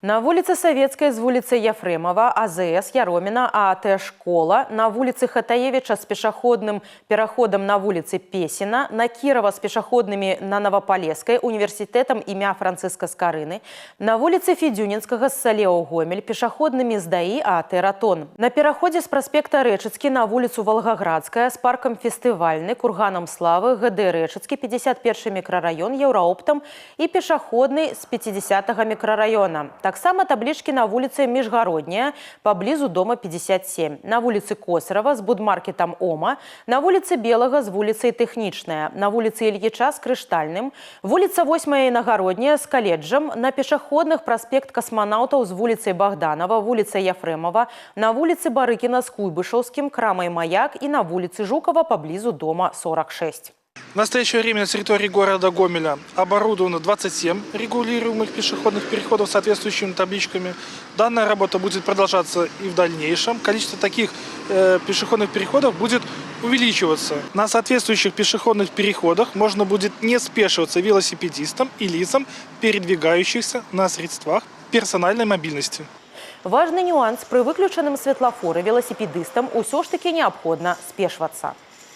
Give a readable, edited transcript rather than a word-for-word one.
На вулицы Советской з вулицы Ефремова, АЗС, Яромина, ААТ «Школа», на вулицы Хатаевича с пешеходным переходом на вулице Песина, на Кирова с пешеходными на Новополесской, университетом имя Франциска Скорыны, на вулице Федюнинского с Салео Гомель, пешеходными с ДАИ ААТ «Ратон». На переходе с проспекта Речицкий на улицу Волгоградская с парком Фестивальный, Курганом Славы, ГД Речицкий, 51 микрорайон, Еврооптом и пешеходный с 50-го микрорайона. Так само таблички на улице Межгородняя, поблизу дома 57, на улице Косарова с будмаркетом Ома, на улице Белого с улицей Техничная, на улице Ильича с Крыштальным, улица 8 Иногородняя с колледжем, на пешеходных проспект Космонавтов с улицей Богданова, улица Ефремова, на улице Барыкина с Куйбышевским, Крамой Маяк и на улице Жукова поблизу дома 46. В настоящее время на территории города Гомеля оборудовано 27 регулируемых пешеходных переходов с соответствующими табличками. Данная работа будет продолжаться и в дальнейшем. Количество таких пешеходных переходов будет увеличиваться. На соответствующих пешеходных переходах можно будет не спешиваться велосипедистам и лицам, передвигающихся на средствах персональной мобильности. Важный нюанс: при выключенном светлофоре велосипедистам усё ж таки необходимо спешиваться.